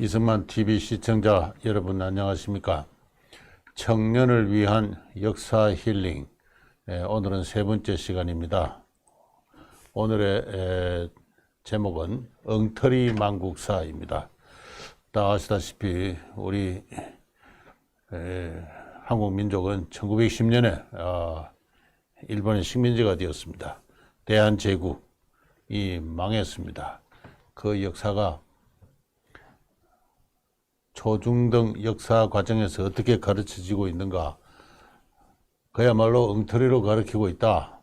이승만 TV 시청자 여러분 안녕하십니까? 청년을 위한 역사 힐링, 오늘은 세 번째 시간입니다. 오늘의 제목은 엉터리 망국사입니다. 다 아시다시피 우리 한국 민족은 1910년에 일본의 식민지가 되었습니다. 대한제국이 망했습니다. 그 역사가 초중등 역사 과정에서 어떻게 가르쳐지고 있는가? 그야말로 엉터리로 가르치고 있다.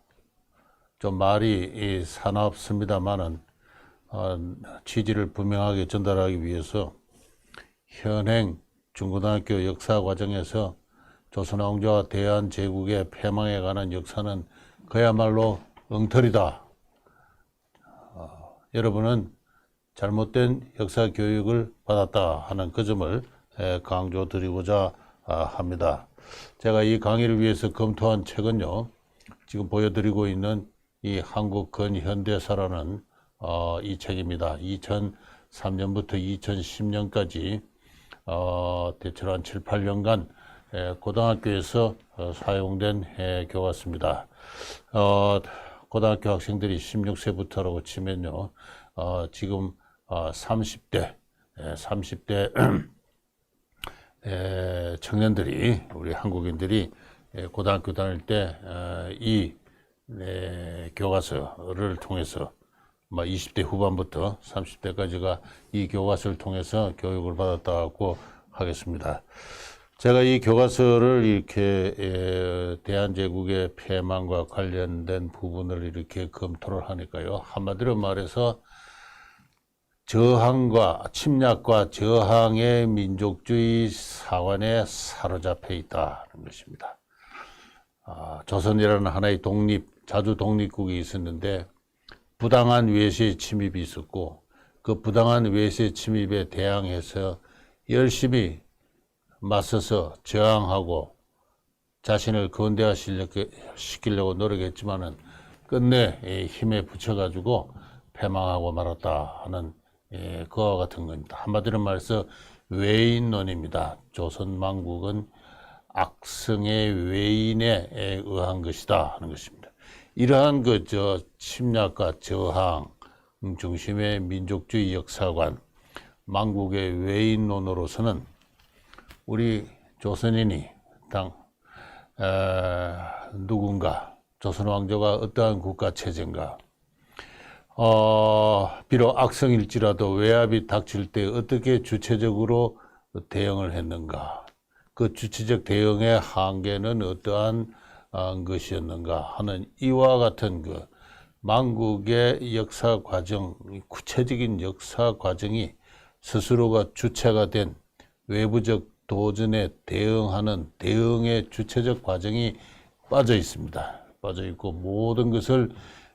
좀 말이 사납습니다만은 취지를 분명하게 전달하기 위해서 현행 중고등학교 역사 과정에서 조선왕조와 대한제국의 패망에 관한 역사는 그야말로 엉터리다. 여러분은 잘못된 역사 교육을 받았다 하는 그 점을 강조드리고자 합니다. 제가 이 강의를 위해서 검토한 책은요, 지금 보여드리고 있는 이 한국 근현대사라는 이 책입니다. 2003년부터 2010년까지 대체로 한 7, 8년간 고등학교에서 사용된 교과서입니다. 고등학교 학생들이 16세부터라고 치면요, 지금 30대 청년들이, 우리 한국인들이 고등학교 다닐 때 이 교과서를 통해서 20대 후반부터 30대까지가 이 교과서를 통해서 교육을 받았다고 하겠습니다. 제가 이 교과서를 이렇게 대한제국의 패망과 관련된 부분을 이렇게 검토를 하니까요, 한마디로 말해서 침략과 저항의 민족주의 사관에 사로잡혀 있다는 것입니다. 조선이라는 하나의 자주 독립국이 있었는데 부당한 외세 침입이 있었고, 그 부당한 외세 침입에 대항해서 열심히 맞서서 저항하고 자신을 근대화시키려고 노력했지만은 끝내 힘에 부쳐가지고 패망하고 말았다 하는 그와 같은 겁니다. 한마디로 말해서 외인론입니다. 조선망국은 악성의 외인에 의한 것이다 하는 것입니다. 이러한 침략과 저항 중심의 민족주의 역사관, 망국의 외인론으로서는 우리 조선인이 누군가, 조선왕조가 어떠한 국가체제인가, 비록 악성일지라도 외압이 닥칠 때 어떻게 주체적으로 대응을 했는가, 그 주체적 대응의 한계는 어떠한 것이었는가 하는 이와 같은 망국의 역사 과정, 구체적인 역사 과정이 스스로가 주체가 된 외부적 도전에 대응하는 대응의 주체적 과정이 빠져 있습니다. 빠져 있고 모든 것을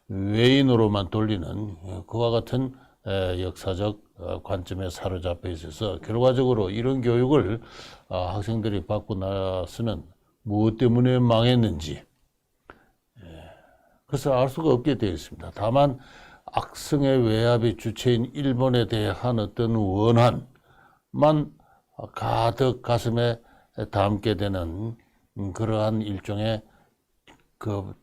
외인으로만 돌리는 그와 같은 역사적 관점에 사로잡혀 있어서 결과적으로 이런 교육을 학생들이 받고 나서는 무엇 때문에 망했는지 그래서 알 수가 없게 되어 있습니다. 다만 악성의 외압의 주체인 일본에 대한 어떤 원한만 가득 가슴에 담게 되는 그러한 일종의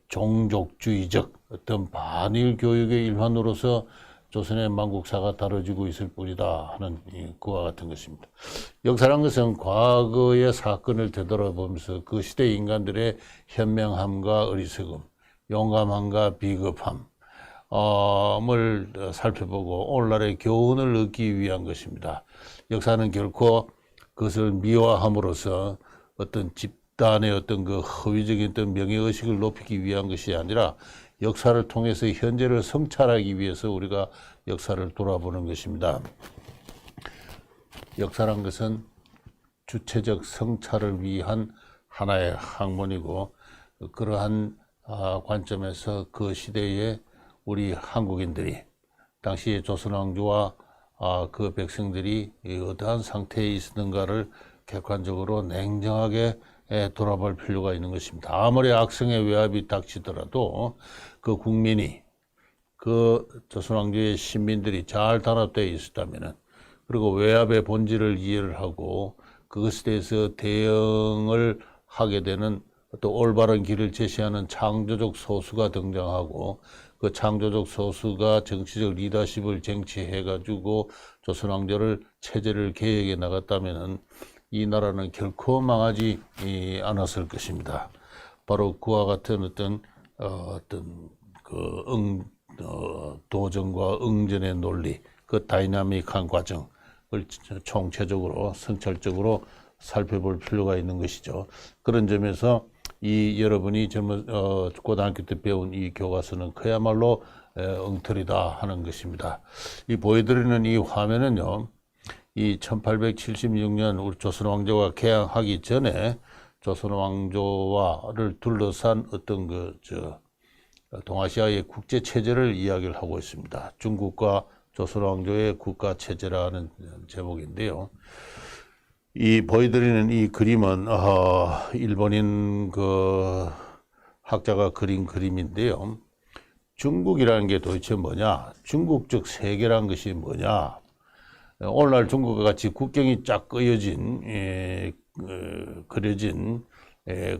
종족주의적 어떤 반일 교육의 일환으로서 조선의 망국사가 다뤄지고 있을 뿐이다 하는 그와 같은 것입니다. 역사란 것은 과거의 사건을 되돌아보면서 그 시대 인간들의 현명함과 어리석음, 용감함과 비겁함을 살펴보고 오늘날의 교훈을 얻기 위한 것입니다. 역사는 결코 그것을 미화함으로써 어떤 집단의 어떤 허위적인 어떤 명예의식을 높이기 위한 것이 아니라 역사를 통해서 현재를 성찰하기 위해서 우리가 역사를 돌아보는 것입니다. 역사란 것은 주체적 성찰을 위한 하나의 학문이고, 그러한 관점에서 그 시대에 우리 한국인들이, 당시 조선왕조와 그 백성들이 어떠한 상태에 있었는가를 객관적으로 냉정하게 돌아볼 필요가 있는 것입니다. 아무리 악성의 외압이 닥치더라도 그 국민이, 그 조선왕조의 시민들이 잘 단합되어 있었다면 그리고 외압의 본질을 이해를 하고 그것에 대해서 대응을 하게 되는 또 올바른 길을 제시하는 창조적 소수가 등장하고 그 창조적 소수가 정치적 리더십을 쟁취해가지고 조선 왕조를 체제를 개혁해 나갔다면은 이 나라는 결코 망하지 않았을 것입니다. 바로 그와 같은 어떤 도전과 응전의 논리, 그 다이나믹한 과정을 총체적으로 성찰적으로 살펴볼 필요가 있는 것이죠. 그런 점에서 이 여러분이 고등학교 때 배운 이 교과서는 그야말로 엉터리다 하는 것입니다. 이 보여드리는 이 화면은요, 이 1876년 우리 조선 왕조가 개항하기 전에 조선 왕조와를 둘러싼 어떤 동아시아의 국제 체제를 이야기를 하고 있습니다. 중국과 조선 왕조의 국가 체제라는 제목인데요. 이 보여드리는 이 그림은 일본인 학자가 그린 그림인데요. 중국이라는 게 도대체 뭐냐? 중국적 세계란 것이 뭐냐? 오늘날 중국과 같이 국경이 쫙 그려진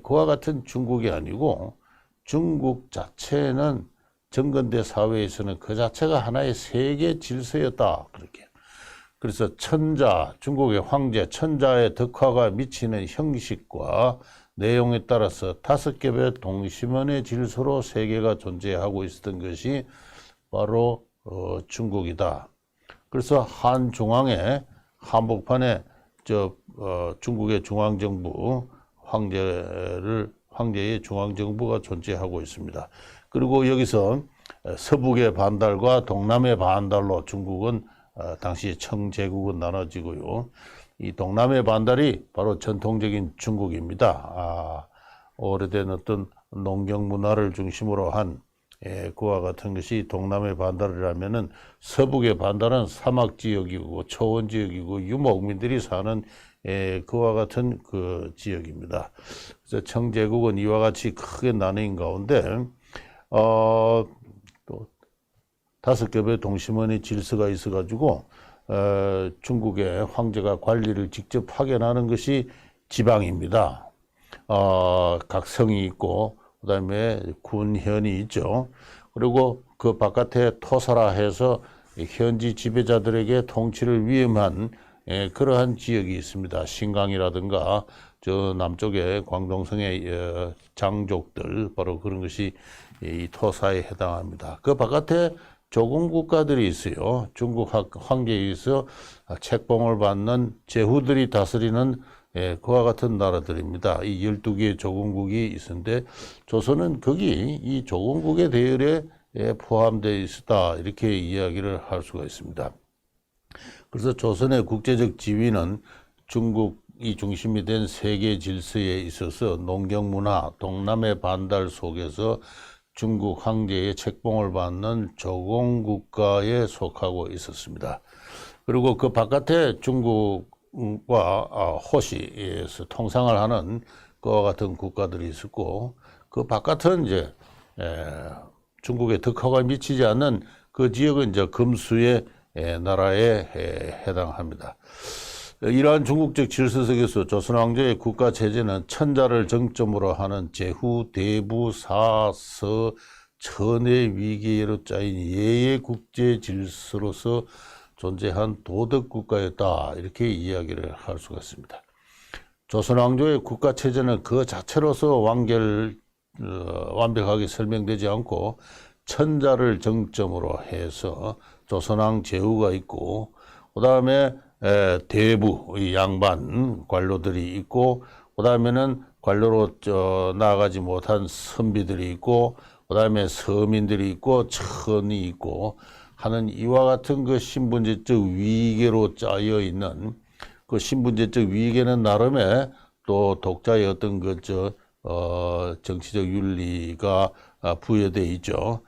그와 같은 중국이 아니고 중국 자체는 정근대 사회에서는 그 자체가 하나의 세계 질서였다. 그렇게. 그래서 중국의 황제 천자의 덕화가 미치는 형식과 내용에 따라서 5겹의 동심원의 질서로 세계가 존재하고 있었던 것이 바로 중국이다. 그래서 한중앙에 한복판에 중국의 중앙정부 황제의 중앙정부가 존재하고 있습니다. 그리고 여기서 서북의 반달과 동남의 반달로 중국은 당시 청제국은 나눠지고요. 이 동남의 반달이 바로 전통적인 중국입니다. 오래된 어떤 농경 문화를 중심으로 한 그와 같은 것이 동남의 반달이라면은 서북의 반달은 사막 지역이고 초원 지역이고 유목민들이 사는 그와 같은 그 지역입니다. 그래서 청제국은 이와 같이 크게 나뉜 가운데 또 5겹의 동심원의 질서가 있어가지고 중국의 황제가 관리를 직접 확인하는 것이 지방입니다. 각 성이 있고 그다음에 군현이 있죠. 그리고 그 바깥에 토사라 해서 현지 지배자들에게 통치를 위임한 그러한 지역이 있습니다. 신강이라든가 저 남쪽에 광동성의 장족들 바로 그런 것이 이 토사에 해당합니다. 그 바깥에 조공 국가들이 있어요. 중국 황제에 의해서 책봉을 받는 제후들이 다스리는 그와 같은 나라들입니다. 이 12개의 조공국이 있었는데 조선은 거기 이 조공국의 대열에 포함되어 있었다 이렇게 이야기를 할 수가 있습니다. 그래서 조선의 국제적 지위는 중국이 중심이 된 세계 질서에 있어서 농경문화, 동남의 반달 속에서 중국 황제의 책봉을 받는 조공국가에 속하고 있었습니다. 그리고 그 바깥에 중국과 호시에서 통상을 하는 그와 같은 국가들이 있었고 그 바깥은 이제 중국의 덕화가 미치지 않는 그 지역은 이제 금수의 나라에 해당합니다. 이러한 중국적 질서 속에서 조선 왕조의 국가 체제는 천자를 정점으로 하는 제후, 대부, 사, 서, 천의 위계로 짜인 예의 국제 질서로서 존재한 도덕 국가였다 이렇게 이야기를 할 수가 있습니다. 조선 왕조의 국가 체제는 그 자체로서 완벽하게 설명되지 않고 천자를 정점으로 해서 조선왕 제후가 있고 그 다음에 대부 이 양반 관료들이 있고 그 다음에는 관료로 나아가지 못한 선비들이 있고 그 다음에 서민들이 있고 천이 있고 하는 이와 같은 그 신분제적 위계로 짜여 있는 그 신분제적 위계는 나름의 또 독자의 어떤 정치적 윤리가 부여되어 있죠.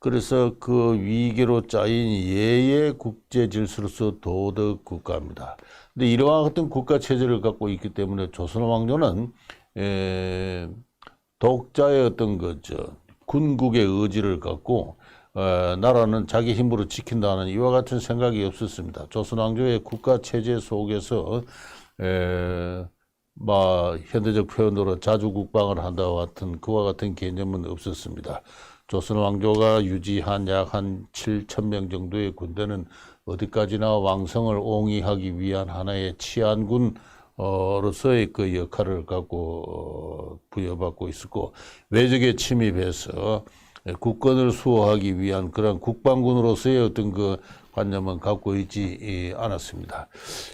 그래서 그 위계로 짜인 예의 국제 질서로서 도덕 국가입니다. 근데 이러한 어떤 국가 체제를 갖고 있기 때문에 조선 왕조는 독자의 어떤 군국의 의지를 갖고 나라는 자기 힘으로 지킨다는 이와 같은 생각이 없었습니다. 조선 왕조의 국가 체제 속에서 현대적 표현으로 자주국방을 한다와 같은 그와 같은 개념은 없었습니다. 조선 왕조가 유지한 약 한 7,000명 정도의 군대는 어디까지나 왕성을 옹이하기 위한 하나의 치안군으로서의 그 역할을 갖고 부여받고 있었고, 외적에 침입해서 국권을 수호하기 위한 그런 국방군으로서의 어떤 그 관념은 갖고 있지 않았습니다.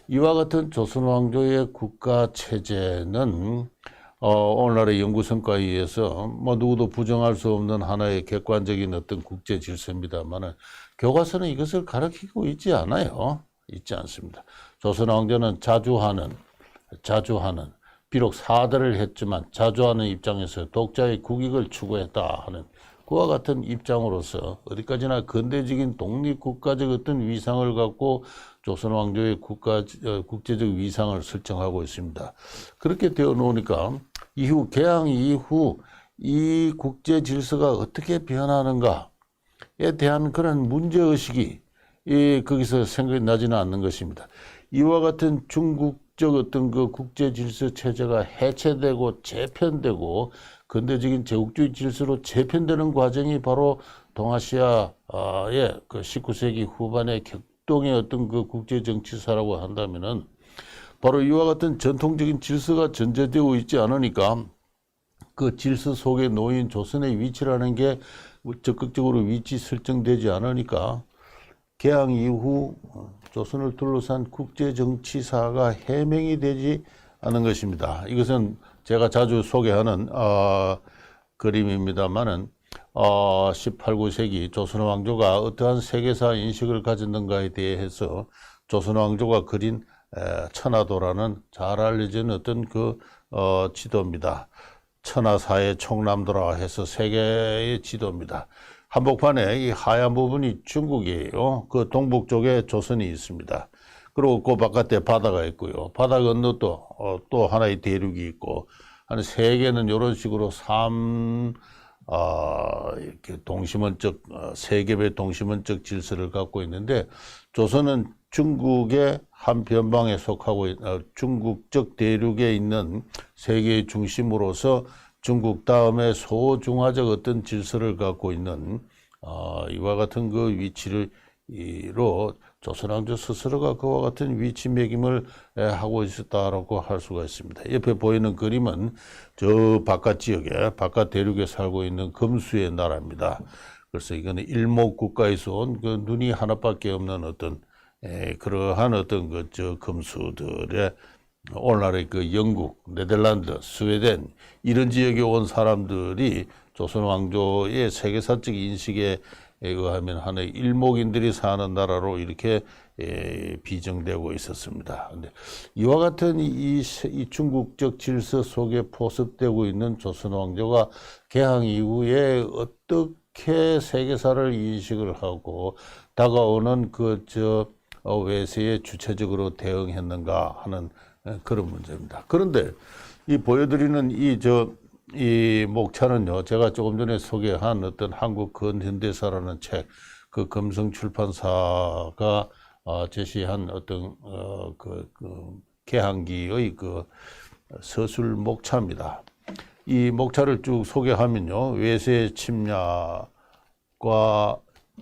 이와 같은 조선 왕조의 국가 체제는 오늘날의 연구 성과에 의해서 누구도 부정할 수 없는 하나의 객관적인 어떤 국제 질서입니다만은, 교과서는 이것을 가르치고 있지 않아요. 있지 않습니다. 조선 왕조는 자주하는 비록 사대를 했지만 자주하는 입장에서 독자의 국익을 추구했다 하는 그와 같은 입장으로서 어디까지나 근대적인 독립국가적 어떤 위상을 갖고 조선 왕조의 국제적 위상을 설정하고 있습니다. 그렇게 되어 놓으니까 개항 이후 이 국제 질서가 어떻게 변하는가에 대한 그런 문제의식이 거기서 생각이 나지는 않는 것입니다. 이와 같은 중국적 어떤 그 국제 질서 체제가 해체되고 재편되고 근대적인 제국주의 질서로 재편되는 과정이 바로 동아시아의 그 19세기 후반의 격동의 어떤 그 국제 정치사라고 한다면은, 바로 이와 같은 전통적인 질서가 전제되어 있지 않으니까 그 질서 속에 놓인 조선의 위치라는 게 적극적으로 위치 설정되지 않으니까 개항 이후 조선을 둘러싼 국제 정치사가 해명이 되지 않은 것입니다. 이것은 제가 자주 소개하는 그림입니다만은 18, 19세기 조선 왕조가 어떠한 세계사 인식을 가졌는가에 대해서 조선 왕조가 그린 천하도라는 잘 알려진 어떤 그 지도입니다. 천하사의 총남도라 해서 세계의 지도입니다. 한복판에 이 하얀 부분이 중국이에요. 그 동북 쪽에 조선이 있습니다. 그리고 그 바깥에 바다가 있고요. 바다 건너 또 하나의 대륙이 있고, 한 세 개는 이런 식으로 이렇게 동시문적, 세 개의 동시문적 질서를 갖고 있는데, 조선은 중국의 한 변방에 속하고 중국적 대륙에 있는 세계의 중심으로서 중국 다음에 소중화적 어떤 질서를 갖고 있는 이와 같은 그 위치로 조선 왕조 스스로가 그와 같은 위치 매김을 하고 있었다라고 할 수가 있습니다. 옆에 보이는 그림은 저 바깥 지역에, 바깥 대륙에 살고 있는 금수의 나라입니다. 그래서 이거는 일목 국가에서 온 그 눈이 하나밖에 없는 어떤 그러한 어떤 저 금수들의, 오늘날의 그 영국, 네덜란드, 스웨덴 이런 지역에 온 사람들이 조선 왕조의 세계사적 인식에 의하면 하나의 일목인들이 사는 나라로 이렇게 비정되고 있었습니다. 근데 이와 같은 이 중국적 질서 속에 포섭되고 있는 조선 왕조가 개항 이후에 어떻게 세계사를 인식을 하고 다가오는 외세에 주체적으로 대응했는가 하는 그런 문제입니다. 그런데 이 보여드리는 이 목차는요, 제가 조금 전에 소개한 어떤 한국 근현대사라는 책, 그 금성 출판사가 제시한 어떤 개항기의 그 서술 목차입니다. 이 목차를 쭉 소개하면요, 외세 침략과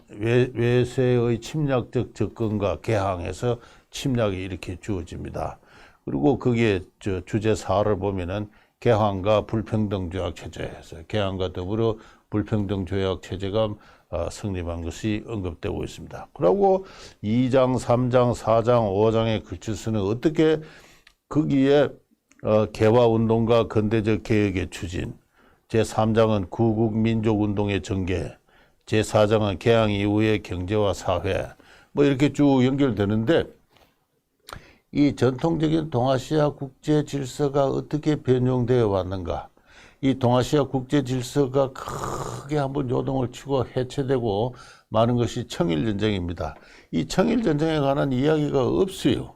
외세의 침략적 접근과 개항에서 침략이 이렇게 주어집니다. 그리고 거기에 주제 4를 보면은 개항과 불평등조약 체제에서 개항과 더불어 불평등조약 체제가 성립한 것이 언급되고 있습니다. 그리고 2장, 3장, 4장, 5장에 걸쳐서는 어떻게 거기에 개화운동과 근대적 개혁의 추진, 제3장은 구국민족운동의 전개, 제4장은 개항 이후의 경제와 사회, 이렇게 쭉 연결되는데, 이 전통적인 동아시아 국제 질서가 어떻게 변형되어 왔는가? 이 동아시아 국제 질서가 크게 한번 요동을 치고 해체되고 마는 것이 청일전쟁입니다. 이 청일전쟁에 관한 이야기가 없어요.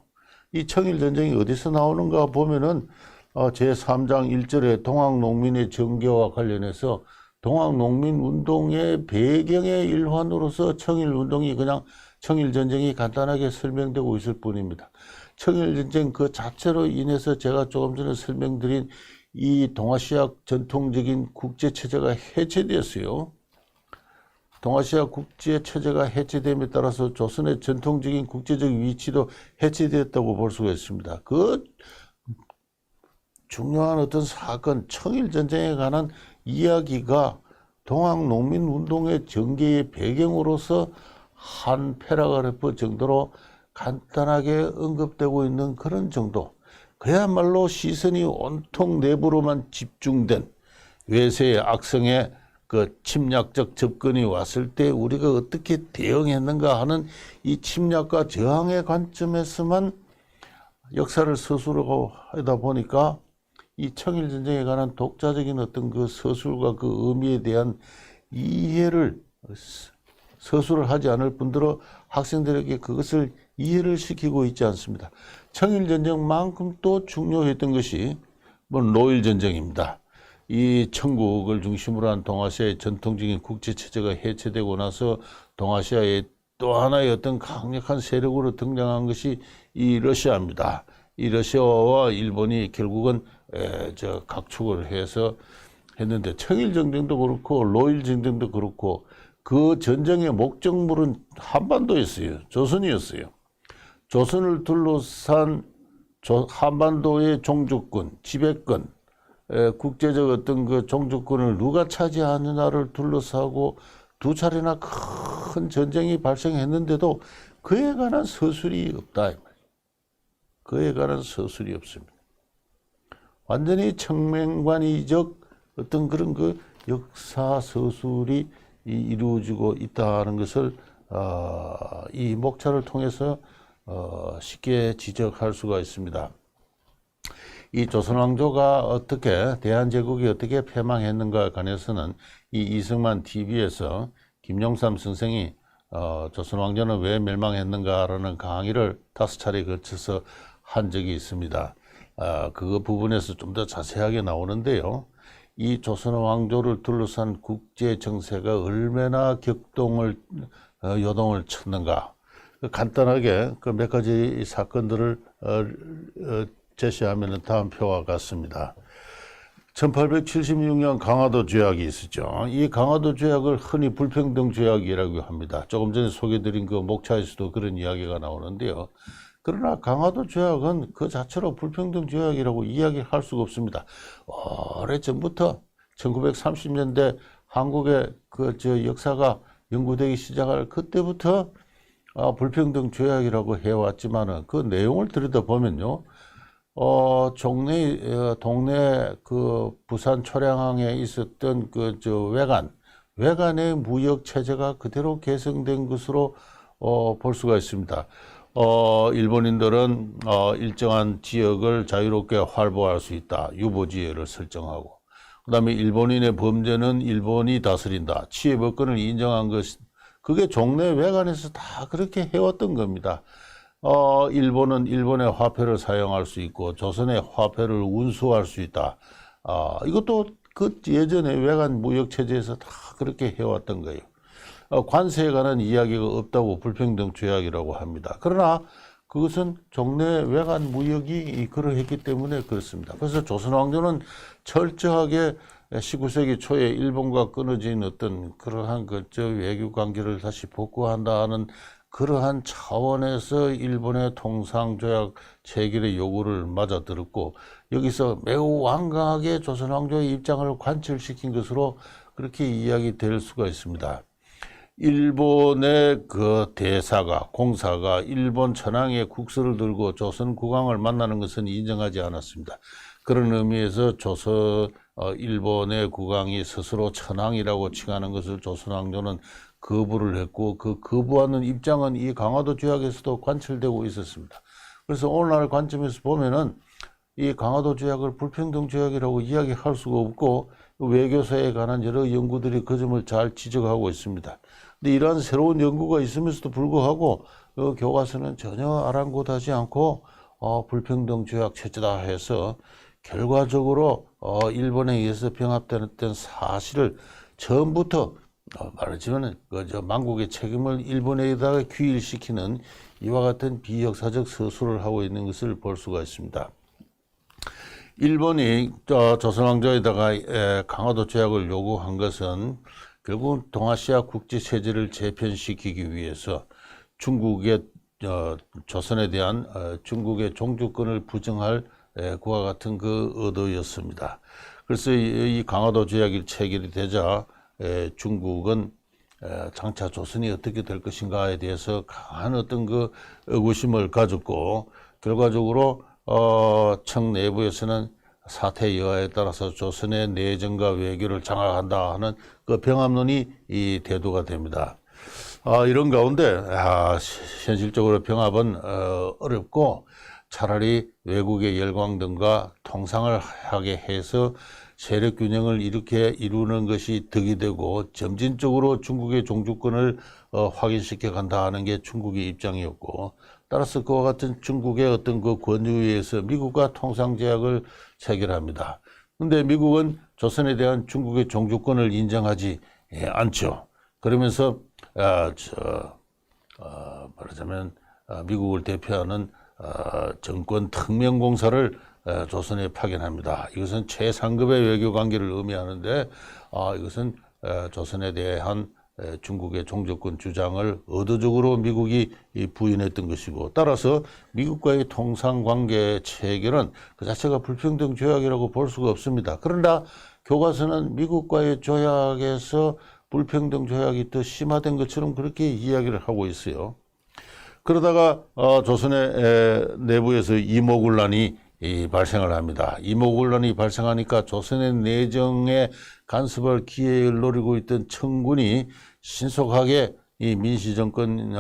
이 청일전쟁이 어디서 나오는가 보면은 제3장 1절에 동학농민의 정계와 관련해서 동학농민운동의 배경의 일환으로서 청일운동이 그냥 청일전쟁이 간단하게 설명되고 있을 뿐입니다. 청일전쟁 그 자체로 인해서 제가 조금 전에 설명드린 이 동아시아 전통적인 국제체제가 해체되었어요. 동아시아 국제체제가 해체됨에 따라서 조선의 전통적인 국제적 위치도 해체되었다고 볼 수가 있습니다. 그 중요한 어떤 사건, 청일전쟁에 관한 이야기가 동학농민운동의 전개의 배경으로서 한 패러그래프 정도로 간단하게 언급되고 있는 그런 정도. 그야말로 시선이 온통 내부로만 집중된 외세의 악성의 그 침략적 접근이 왔을 때 우리가 어떻게 대응했는가 하는 이 침략과 저항의 관점에서만 역사를 서술하고 하다 보니까 이 청일전쟁에 관한 독자적인 어떤 그 서술과 그 의미에 대한 이해를 서술을 하지 않을 뿐더러 학생들에게 그것을 이해를 시키고 있지 않습니다. 청일전쟁만큼 또 중요했던 것이 노일전쟁입니다. 이 청국을 중심으로 한 동아시아의 전통적인 국제체제가 해체되고 나서 동아시아의 또 하나의 어떤 강력한 세력으로 등장한 것이 이 러시아입니다. 이 러시아와 일본이 결국은 각축을 해서 했는데 청일전쟁도 그렇고 노일전쟁도 그렇고 그 전쟁의 목적물은 한반도였어요. 조선이었어요. 조선을 둘러싼 한반도의 종주권, 지배권, 국제적 어떤 그 종주권을 누가 차지하느냐를 둘러싸고 두 차례나 큰 전쟁이 발생했는데도 그에 관한 서술이 없다. 그에 관한 서술이 없습니다. 완전히 청맹관이적 어떤 그런 그 역사 서술이 이루어지고 있다는 것을 이 목차를 통해서 쉽게 지적할 수가 있습니다. 이 조선왕조가 어떻게 대한제국이 어떻게 패망했는가에 관해서는 이 이승만 TV에서 김용삼 선생이 조선왕조는 왜 멸망했는가라는 강의를 5차례 거쳐서 한 적이 있습니다. 그 부분에서 좀 더 자세하게 나오는데요. 이 조선왕조를 둘러싼 국제 정세가 얼마나 요동을 쳤는가. 간단하게 그 몇 가지 사건들을 제시하면 다음 표와 같습니다. 1876년 강화도 조약이 있었죠. 이 강화도 조약을 흔히 불평등 조약이라고 합니다. 조금 전에 소개드린 그 목차에서도 그런 이야기가 나오는데요. 그러나 강화도 조약은 그 자체로 불평등 조약이라고 이야기할 수가 없습니다. 오래전부터 1930년대 한국의 역사가 연구되기 시작할 그때부터 불평등 조약이라고 해왔지만은 그 내용을 들여다보면요. 동네 그 부산 초량항에 있었던 외관의 무역 체제가 그대로 개성된 것으로 볼 수가 있습니다. 일본인들은 일정한 지역을 자유롭게 활보할 수 있다. 유보지역을 설정하고. 그 다음에 일본인의 범죄는 일본이 다스린다. 치해법권을 인정한 것, 그게 종래 외관에서 다 그렇게 해왔던 겁니다. 일본은 일본의 화폐를 사용할 수 있고 조선의 화폐를 운수할 수 있다. 이것도 그 예전의 외관 무역 체제에서 다 그렇게 해왔던 거예요. 관세에 관한 이야기가 없다고 불평등 조약이라고 합니다. 그러나 그것은 종래 외관 무역이 그러했기 때문에 그렇습니다. 그래서 조선왕조는 철저하게 19세기 초에 일본과 끊어진 어떤 그러한 외교 관계를 다시 복구한다 하는 그러한 차원에서 일본의 통상조약 체결의 요구를 맞아들었고 여기서 매우 완강하게 조선왕조의 입장을 관철시킨 것으로 그렇게 이야기될 수가 있습니다. 일본의 그 대사가, 공사가 일본 천황의 국서를 들고 조선 국왕을 만나는 것은 인정하지 않았습니다. 그런 의미에서 일본의 국왕이 스스로 천황이라고 칭하는 것을 조선왕조는 거부를 했고 그 거부하는 입장은 이 강화도 조약에서도 관철되고 있었습니다. 그래서 오늘날 관점에서 보면은 이 강화도 조약을 불평등 조약이라고 이야기할 수가 없고 외교사에 관한 여러 연구들이 그 점을 잘 지적하고 있습니다. 근데 이러한 새로운 연구가 있으면서도 불구하고 교과서는 전혀 아랑곳하지 않고 불평등 조약 체제다 해서 결과적으로 일본에 의해서 병합됐던 사실을 처음부터 말하자면 그저 만국의 책임을 일본에다가 귀일시키는 이와 같은 비역사적 서술을 하고 있는 것을 볼 수가 있습니다. 일본이 조선왕조에다가 강화도 조약을 요구한 것은 결국 동아시아 국제 체제를 재편시키기 위해서 중국의 조선에 대한 중국의 종주권을 부정할 그와 같은 그 의도였습니다. 그래서 이 강화도 조약이 체결이 되자 중국은 장차 조선이 어떻게 될 것인가에 대해서 강한 어떤 그 의구심을 가졌고, 결과적으로 청 내부에서는 사태 여하에 따라서 조선의 내정과 외교를 장악한다 하는 그 병합론이 대두가 됩니다. 이런 가운데 현실적으로 병합은 어렵고, 차라리 외국의 열광 등과 통상을 하게 해서 세력 균형을 이렇게 이루는 것이 덕이 되고 점진적으로 중국의 종주권을 확인시켜 간다 하는 게 중국의 입장이었고, 따라서 그와 같은 중국의 어떤 그 권유에 의해서 미국과 통상제약을 체결합니다. 그런데 미국은 조선에 대한 중국의 종주권을 인정하지 않죠. 그러면서 말하자면 미국을 대표하는 정권 특명공사를 조선에 파견합니다. 이것은 최상급의 외교 관계를 의미하는데, 이것은 조선에 대한 중국의 종주권 주장을 의도적으로 미국이 부인했던 것이고, 따라서 미국과의 통상관계 체결은 그 자체가 불평등 조약이라고 볼 수가 없습니다. 그러나 교과서는 미국과의 조약에서 불평등 조약이 더 심화된 것처럼 그렇게 이야기를 하고 있어요. 그러다가 조선의 내부에서 이모군란이 발생을 합니다. 이모군란이 발생하니까 조선의 내정에 간섭할 기회를 노리고 있던 청군이 신속하게 이 민시정권의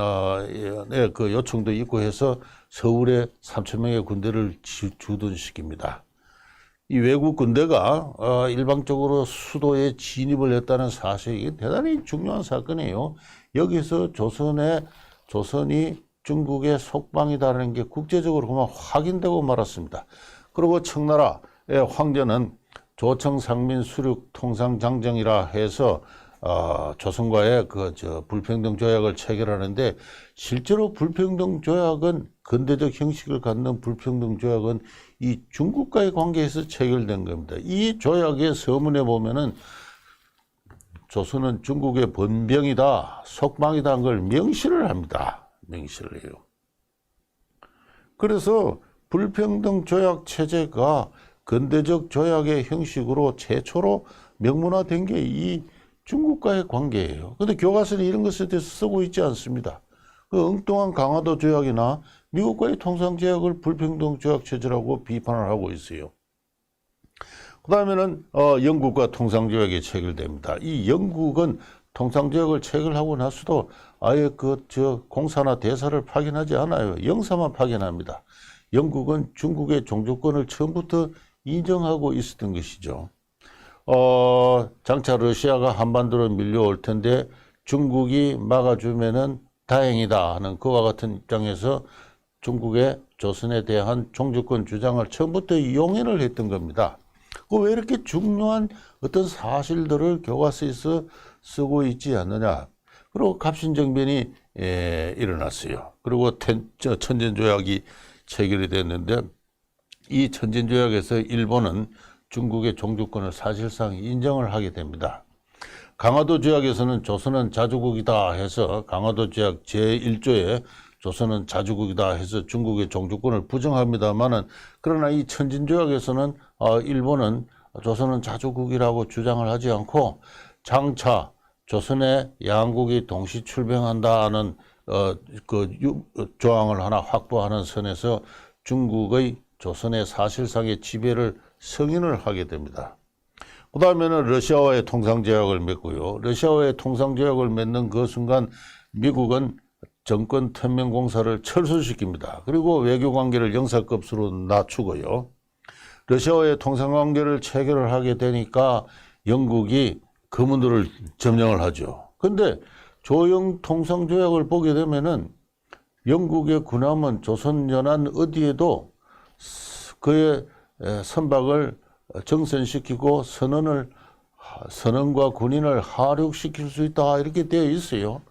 그 요청도 있고 해서 서울에 3,000명의 군대를 주둔시킵니다. 이 외국 군대가 일방적으로 수도에 진입을 했다는 사실이 대단히 중요한 사건이에요. 여기서 조선이 중국의 속방이다라는 게 국제적으로 그만 확인되고 말았습니다. 그리고 청나라의 황제는 조청상민 수륙 통상장정이라 해서 조선과의 불평등 조약을 체결하는데, 실제로 불평등 조약은 근대적 형식을 갖는 불평등 조약은 이 중국과의 관계에서 체결된 겁니다. 이 조약의 서문에 보면은 조선은 중국의 번병이다, 속방이다 한 걸 명시를 합니다. 명시를 해요. 그래서 불평등 조약 체제가 근대적 조약의 형식으로 최초로 명문화된 게 이 중국과의 관계예요. 그런데 교과서는 이런 것에 대해서 쓰고 있지 않습니다. 그 엉뚱한 강화도 조약이나 미국과의 통상제약을 불평등 조약 체제라고 비판을 하고 있어요. 그 다음에는 영국과 통상조약이 체결됩니다. 이 영국은 통상조약을 체결하고 나서도 아예 공사나 대사를 파견하지 않아요. 영사만 파견합니다. 영국은 중국의 종주권을 처음부터 인정하고 있었던 것이죠. 장차 러시아가 한반도로 밀려올 텐데 중국이 막아주면은 다행이다 하는 그와 같은 입장에서 중국의 조선에 대한 종주권 주장을 처음부터 용인을 했던 겁니다. 왜 이렇게 중요한 어떤 사실들을 교과서에서 쓰고 있지 않느냐. 그리고 갑신정변이 일어났어요. 그리고 천전조약이 체결이 됐는데, 이 천전조약에서 일본은 중국의 종주권을 사실상 인정을 하게 됩니다. 강화도 조약에서는 조선은 자주국이다 해서 강화도 조약 제1조에 조선은 자주국이다 해서 중국의 종주권을 부정합니다만은, 그러나 이 천진조약에서는 일본은 조선은 자주국이라고 주장을 하지 않고 장차 조선의 양국이 동시 출병한다는 조항을 하나 확보하는 선에서 중국의 조선의 사실상의 지배를 승인을 하게 됩니다. 그 다음에는 러시아와의 통상제약을 맺고요. 러시아와의 통상제약을 맺는 그 순간 미국은 정권 특명공사를 철수시킵니다. 그리고 외교관계를 영사급수로 낮추고요. 러시아와의 통상관계를 체결을 하게 되니까 영국이 그 문들을 점령을 하죠. 근데 조영 통상조약을 보게 되면은 영국의 군함은 조선 연안 어디에도 그의 선박을 정선시키고 선언을 선원과 군인을 하륙시킬 수 있다 이렇게 되어 있어요.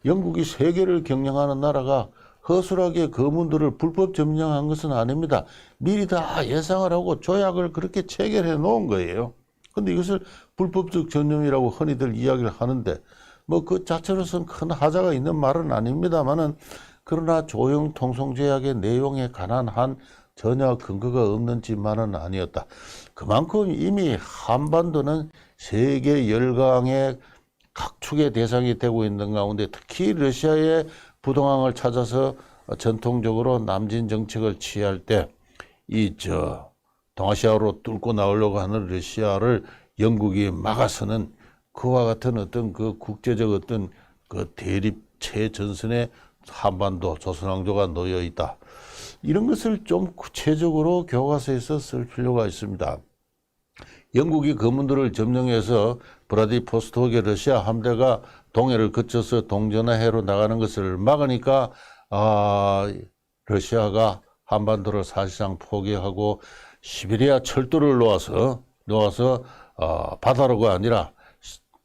영국이 세계를 경영하는 나라가 허술하게 거문들을 불법 점령한 것은 아닙니다. 미리 다 예상을 하고 조약을 그렇게 체결해 놓은 거예요. 근데 이것을 불법적 점령이라고 흔히들 이야기를 하는데 뭐 그 자체로서는 큰 하자가 있는 말은 아닙니다만은 그러나 조영 통송조약의 내용에 관한 한 전혀 근거가 없는 짓만은 아니었다. 그만큼 이미 한반도는 세계 열강의 각축의 대상이 되고 있는 가운데 특히 러시아의 부동항을 찾아서 전통적으로 남진 정책을 취할 때 동아시아로 뚫고 나오려고 하는 러시아를 영국이 막아서는 그와 같은 어떤 그 국제적 어떤 그 대립체 전선에 한반도 조선왕조가 놓여 있다. 이런 것을 좀 구체적으로 교과서에서 쓸 필요가 있습니다. 영국이 거문들을 점령해서 브라디보스톡의 러시아 함대가 동해를 거쳐서 동전하해로 나가는 것을 막으니까 러시아가 한반도를 사실상 포기하고 시베리아 철도를 놓아서 바다로가 아니라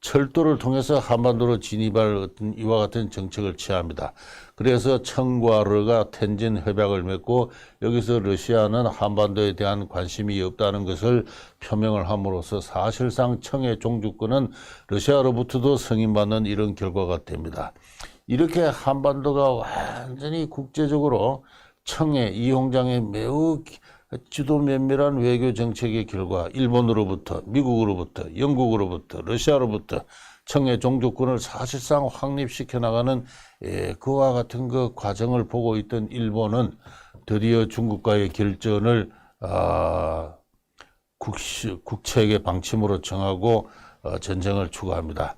철도를 통해서 한반도로 진입할 어떤 이와 같은 정책을 취합니다. 그래서 청과 르가 텐진 협약을 맺고 여기서 러시아는 한반도에 대한 관심이 없다는 것을 표명을 함으로써 사실상 청의 종주권은 러시아로부터도 승인받는 이런 결과가 됩니다. 이렇게 한반도가 완전히 국제적으로 청의 이홍장의 매우 지도 면밀한 외교 정책의 결과 일본으로부터 미국으로부터 영국으로부터 러시아로부터 청의 종주권을 사실상 확립시켜 나가는 그와 같은 그 과정을 보고 있던 일본은 드디어 중국과의 결전을 국책의 방침으로 정하고 전쟁을 추구합니다.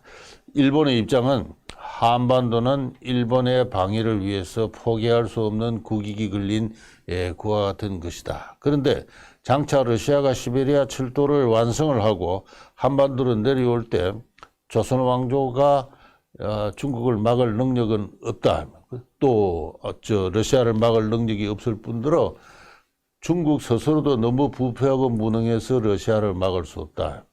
일본의 입장은 한반도는 일본의 방위를 위해서 포기할 수 없는 국익이 걸린 그와 같은 것이다. 그런데 장차 러시아가 시베리아 철도를 완성을 하고 한반도로 내려올 때 조선 왕조가 중국을 막을 능력은 없다. 또 러시아를 막을 능력이 없을 뿐더러 중국 스스로도 너무 부패하고 무능해서 러시아를 막을 수 없다.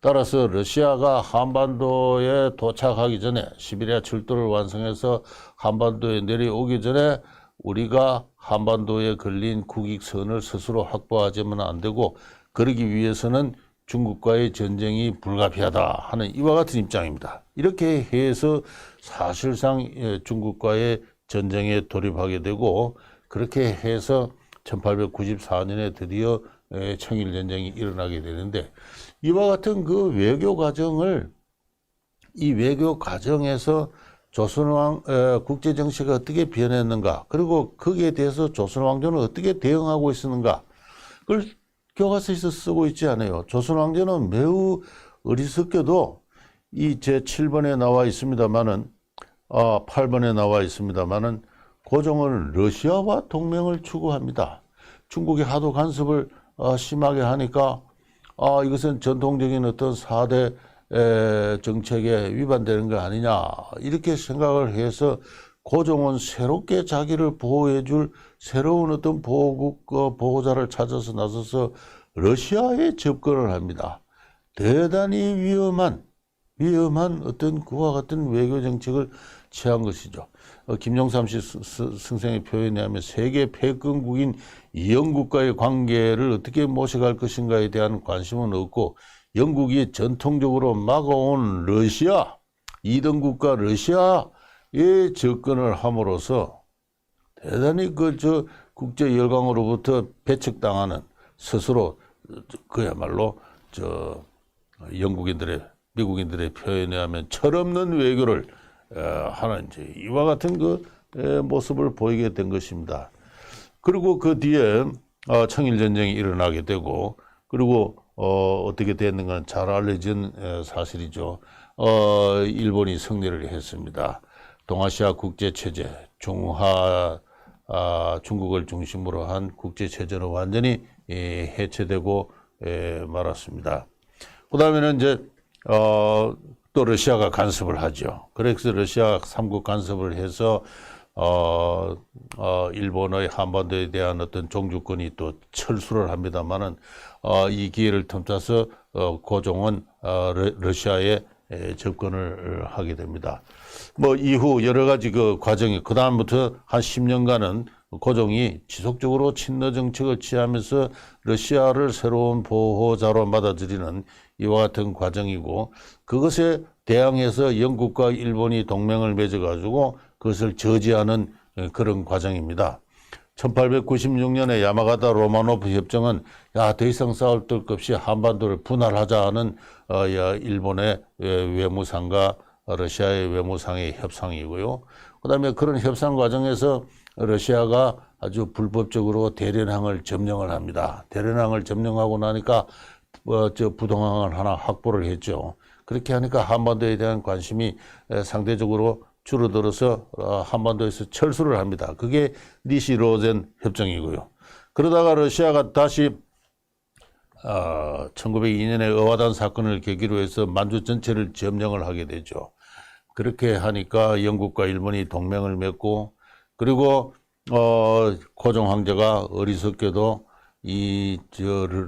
따라서 러시아가 한반도에 도착하기 전에 시베리아 철도를 완성해서 한반도에 내려오기 전에 우리가 한반도에 걸린 국익선을 스스로 확보하지는 안 되고 그러기 위해서는 중국과의 전쟁이 불가피하다 하는 이와 같은 입장입니다. 이렇게 해서 사실상 중국과의 전쟁에 돌입하게 되고 그렇게 해서 1894년에 드디어 청일전쟁이 일어나게 되는데 이와 같은 그 외교 과정을 이 외교 과정에서 조선왕 국제 정세가 어떻게 변했는가 그리고 거기에 대해서 조선왕조는 어떻게 대응하고 있었는가 그걸 교과서에서 쓰고 있지 않아요. 조선왕조는 매우 어리석게도 이 제7번에 나와 있습니다만은 8번에 나와 있습니다만은 고종은 러시아와 동맹을 추구합니다. 중국이 하도 간섭을 심하게 하니까 이것은 전통적인 어떤 4대 정책에 위반되는 거 아니냐 이렇게 생각을 해서 고종은 새롭게 자기를 보호해줄 새로운 어떤 보호국 보호자를 찾아서 나서서 러시아에 접근을 합니다. 대단히 위험한 어떤 그와 같은 외교 정책을 취한 것이죠. 김영삼 씨 선생의 표현에 하면 세계 패권국인 영국과의 관계를 어떻게 모셔갈 것인가에 대한 관심은 없고 영국이 전통적으로 막아온 러시아, 2등 국가 러시아에 접근을 함으로써 대단히 국제 열강으로부터 배척당하는 스스로 그야말로 미국인들의 표현에 하면 철없는 외교를 하는 이와 같은 모습을 보이게 된 것입니다. 그리고 그 뒤에 청일전쟁이 일어나게 되고 그리고 어떻게 됐는가는 잘 알려진 사실이죠. 일본이 승리를 했습니다. 동아시아 국제체제, 중국을 중심으로 한 국제체제는 완전히 해체되고 말았습니다. 그 다음에는 이제 또 러시아가 간섭을 하죠. 그래서 러시아 삼국 간섭을 해서 일본의 한반도에 대한 어떤 종주권이 또 철수를 합니다만은 이 기회를 틈타서 고종은 러시아에 접근을 하게 됩니다. 뭐 이후 여러 가지 그 과정이 그 다음부터 한 10년간은 고종이 지속적으로 친러 정책을 취하면서 러시아를 새로운 보호자로 받아들이는 이와 같은 과정이고, 그것에 대항해서 영국과 일본이 동맹을 맺어가지고 그것을 저지하는 그런 과정입니다. 1896년에 야마가타 로마노프 협정은 더 이상 싸울 것 없이 한반도를 분할하자 하는 일본의 외무상과 러시아의 외무상의 협상이고요. 그다음에 그런 협상 과정에서 러시아가 아주 불법적으로 대련항을 점령을 합니다. 대련항을 점령하고 나니까 부동항을 하나 확보를 했죠. 그렇게 하니까 한반도에 대한 관심이 상대적으로 줄어들어서 한반도에서 철수를 합니다. 그게 니시로젠 협정이고요. 그러다가 러시아가 다시 1902년에 어와단 사건을 계기로 해서 만주 전체를 점령을 하게 되죠. 그렇게 하니까 영국과 일본이 동맹을 맺고, 그리고 고종 황제가 어리석게도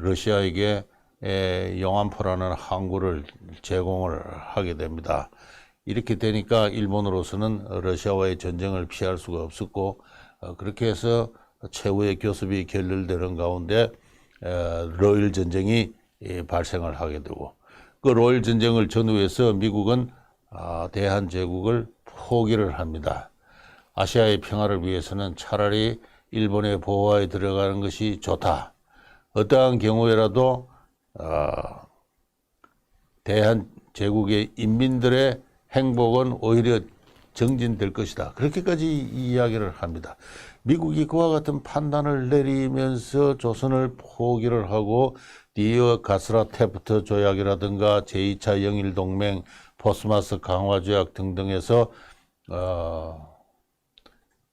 러시아에게 영안포라는 항구를 제공을 하게 됩니다. 이렇게 되니까 일본으로서는 러시아와의 전쟁을 피할 수가 없었고, 그렇게 해서 최후의 교섭이 결렬되는 가운데 로일 전쟁이 발생을 하게 되고, 그 로일 전쟁을 전후해서 미국은 대한제국을 포기를 합니다. 아시아의 평화를 위해서는 차라리 일본의 보호하에 들어가는 것이 좋다. 어떠한 경우에라도 대한제국의 인민들의 행복은 오히려 정진될 것이다. 그렇게까지 이야기를 합니다. 미국이 그와 같은 판단을 내리면서 조선을 포기를 하고 디어 가스라 테프트 조약이라든가 제2차 영일동맹, 포스마스 강화조약 등등에서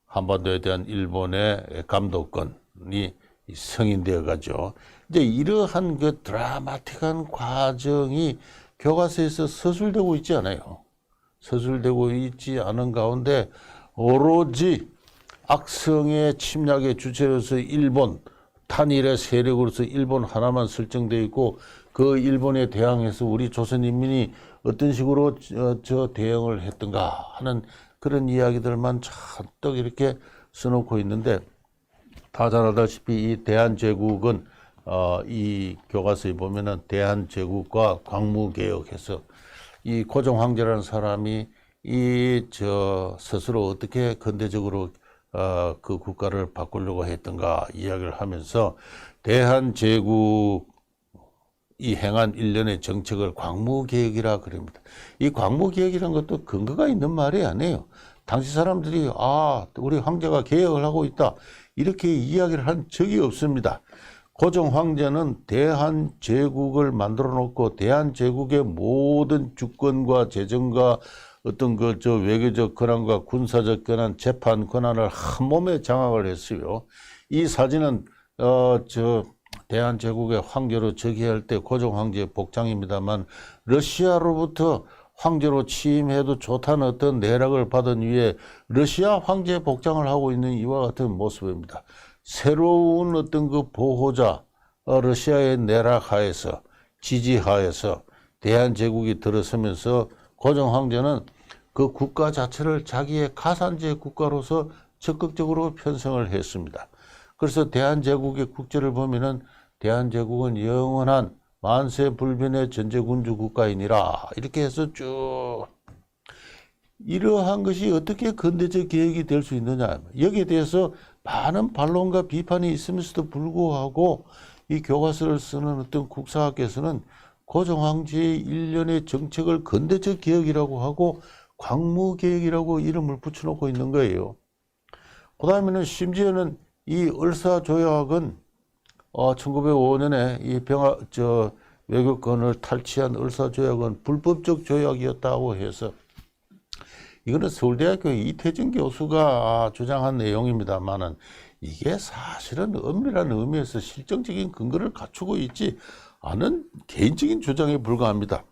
한반도에 대한 일본의 감독권이 승인되어 가죠. 이제 이러한 그 드라마틱한 과정이 교과서에서 서술되고 있지 않아요. 서술되고 있지 않은 가운데 오로지 악성의 침략의 주체로서 일본, 탄일의 세력으로서 일본 하나만 설정되어 있고, 그 일본에 대항해서 우리 조선인민이 어떤 식으로 대응을 했던가 하는 그런 이야기들만 잔뜩 이렇게 써놓고 있는데, 다 잘 알다시피 이 대한제국은 이 교과서에 보면은 대한제국과 광무개혁해서 이 고종 황제라는 사람이 스스로 어떻게 근대적으로 그 국가를 바꾸려고 했던가 이야기를 하면서 대한제국이 행한 일련의 정책을 광무개혁이라 그럽니다. 이 광무개혁이라는 것도 근거가 있는 말이 아니에요. 당시 사람들이 우리 황제가 개혁을 하고 있다 이렇게 이야기를 한 적이 없습니다. 고종 황제는 대한제국을 만들어 놓고 대한제국의 모든 주권과 재정과 어떤 외교적 권한과 군사적 권한, 재판 권한을 한 몸에 장악을 했어요. 이 사진은 대한제국의 황제로 즉위할 때 고종 황제의 복장입니다만, 러시아로부터 황제로 취임해도 좋다는 어떤 내락을 받은 위에 러시아 황제 복장을 하고 있는 이와 같은 모습입니다. 새로운 어떤 그 보호자, 러시아의 내락하에서, 지지하에서 대한제국이 들어서면서 고종 황제는 그 국가 자체를 자기의 가산제 국가로서 적극적으로 편성을 했습니다. 그래서 대한제국의 국제를 보면은 대한제국은 영원한 만세불변의 전제군주 국가이니라 이렇게 해서 쭉, 이러한 것이 어떻게 근대적 개혁이 될 수 있느냐, 여기에 대해서 많은 반론과 비판이 있으면서도 불구하고 이 교과서를 쓰는 어떤 국사학께서는 고종 황제의 일련의 정책을 근대적 개혁이라고 하고 광무개혁이라고 이름을 붙여놓고 있는 거예요. 그 다음에는 심지어는 이 을사조약은 1905년에 이 외교권을 탈취한 을사조약은 불법적 조약이었다고 해서, 이거는 서울대학교 이태정 교수가 주장한 내용입니다만은 이게 사실은 엄밀한 의미에서 실정적인 근거를 갖추고 있지 않은 개인적인 주장에 불과합니다.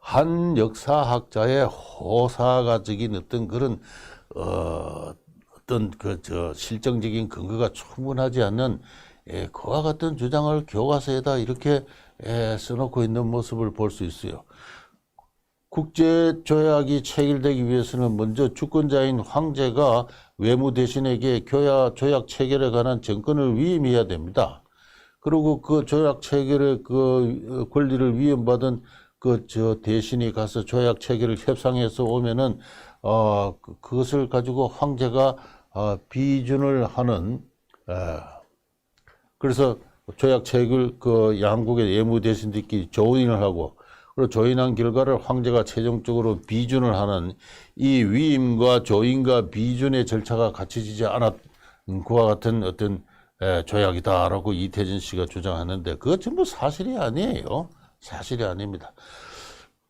한 역사학자의 호사가적인 어떤 그런 어떤 실정적인 근거가 충분하지 않는 그와 같은 주장을 교과서에다 이렇게 써놓고 있는 모습을 볼 수 있어요. 국제조약이 체결되기 위해서는 먼저 주권자인 황제가 외무 대신에게 조약 체결에 관한 정권을 위임해야 됩니다. 그리고 그 조약 체결의 그 권리를 위임받은 대신이 가서 조약 체결을 협상해서 오면은 그것을 가지고 황제가 비준을 하는 그래서 조약 체결 양국의 외무 대신들끼리 조인을 하고 그리고 조인한 결과를 황제가 최종적으로 비준을 하는 이 위임과 조인과 비준의 절차가 갖춰지지 않았 그와 같은 어떤 조약이다라고 이태진 씨가 주장하는데 그것 전부 사실이 아니에요. 사실이 아닙니다.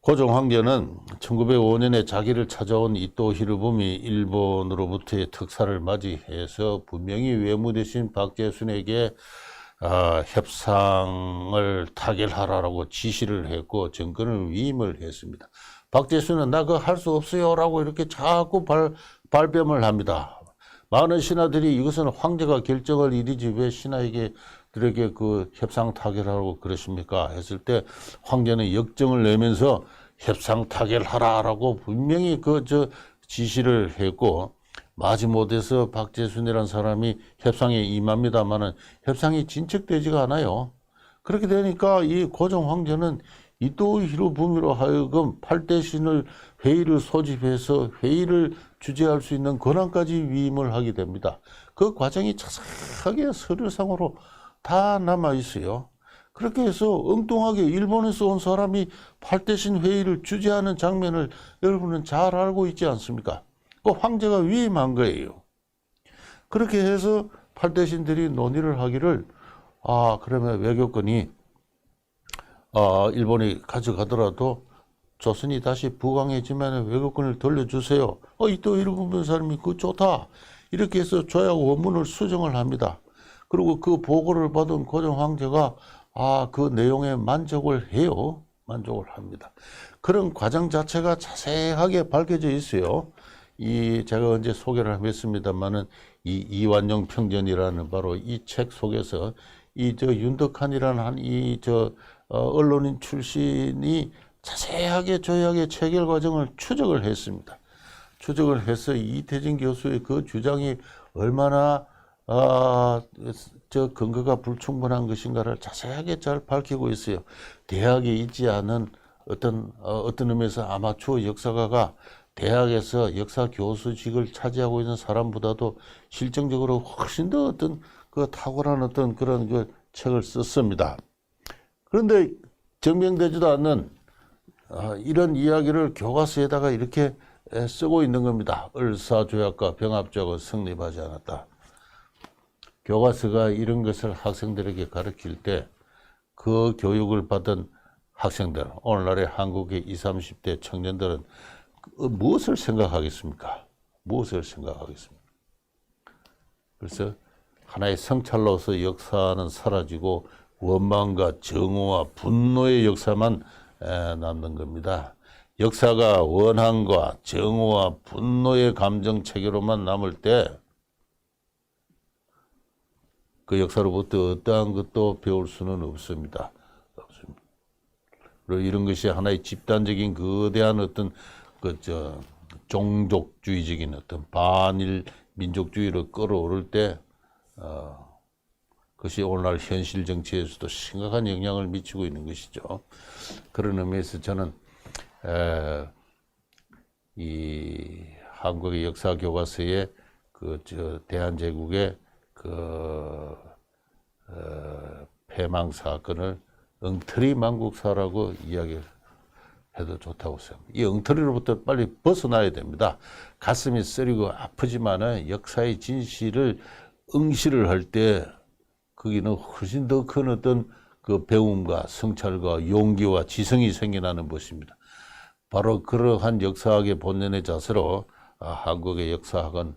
고종 황제는 1905년에 자기를 찾아온 이토 히로부미 일본으로부터의 특사를 맞이해서 분명히 외무 대신 박재순에게 협상을 타결하라고 지시를 했고 정권을 위임을 했습니다. 박재순은 나 그거 할 수 없어요 라고 이렇게 자꾸 발뺌을 합니다. 많은 신하들이 이것은 황제가 결정할 일이지 왜 신하에게들에게 그 협상 타결하라고 그러십니까 했을 때 황제는 역정을 내면서 협상 타결하라라고 분명히 지시를 했고 마지못해서 박재순이라는 사람이 협상에 임합니다만은 협상이 진척되지가 않아요. 그렇게 되니까 이 고종 황제는 이토 히로부미로 하여금 팔대신을 회의를 소집해서 회의를 주재할 수 있는 권한까지 위임을 하게 됩니다. 그 과정이 자세하게 서류상으로 다 남아 있어요. 그렇게 해서 엉뚱하게 일본에서 온 사람이 팔대신 회의를 주재하는 장면을 여러분은 잘 알고 있지 않습니까? 그 황제가 위임한 거예요. 그렇게 해서 팔대신들이 논의를 하기를 그러면 외교권이 일본이 가져가더라도 조선이 다시 부강해지면 외교권을 돌려주세요. 이토 히로부미 사람이 그거 좋다. 이렇게 해서 조약 원문을 수정을 합니다. 그리고 그 보고를 받은 고종 황제가 그 내용에 만족을 해요. 만족을 합니다. 그런 과정 자체가 자세하게 밝혀져 있어요. 제가 언제 소개를 했습니다만은 이 이완용 평전이라는 바로 이 책 속에서 윤덕한이라는 언론인 출신이 자세하게 조약의 체결 과정을 추적을 했습니다. 추적을 해서 이태진 교수의 그 주장이 얼마나 근거가 불충분한 것인가를 자세하게 잘 밝히고 있어요. 대학에 있지 않은 어떤 의미에서 아마추어 역사가가 대학에서 역사 교수직을 차지하고 있는 사람보다도 실정적으로 훨씬 더 탁월한 그런 책을 썼습니다. 그런데 증명되지도 않는 이런 이야기를 교과서에다가 이렇게 쓰고 있는 겁니다. 을사조약과 병합조약은 성립하지 않았다. 교과서가 이런 것을 학생들에게 가르칠 때 그 교육을 받은 학생들, 오늘날의 한국의 20, 30대 청년들은 무엇을 생각하겠습니까? 무엇을 생각하겠습니까? 그래서 하나의 성찰로서 역사는 사라지고 원망과 정오와 분노의 역사만 남는 겁니다. 역사가 원한과 정오와 분노의 감정 체계로만 남을 때 그 역사로부터 어떠한 것도 배울 수는 없습니다. 그리고 이런 것이 하나의 집단적인 거대한 어떤 종족주의적인 어떤 반일 민족주의로 끌어오를 때 그것이 오늘날 현실 정치에서도 심각한 영향을 미치고 있는 것이죠. 그런 의미에서 저는 이 한국의 역사 교과서에 대한제국의 패망 사건을 엉터리 망국사라고 이야기를 해도 좋다고 생각합니다. 이 엉터리로부터 빨리 벗어나야 됩니다. 가슴이 쓰리고 아프지만은 역사의 진실을 응시를 할 때 거기는 훨씬 더 큰 어떤 배움과 성찰과 용기와 지성이 생겨나는 것입니다. 바로 그러한 역사학의 본연의 자세로 한국의 역사학은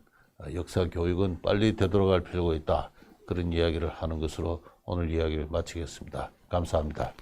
역사 교육은 빨리 되돌아갈 필요가 있다. 그런 이야기를 하는 것으로 오늘 이야기를 마치겠습니다. 감사합니다.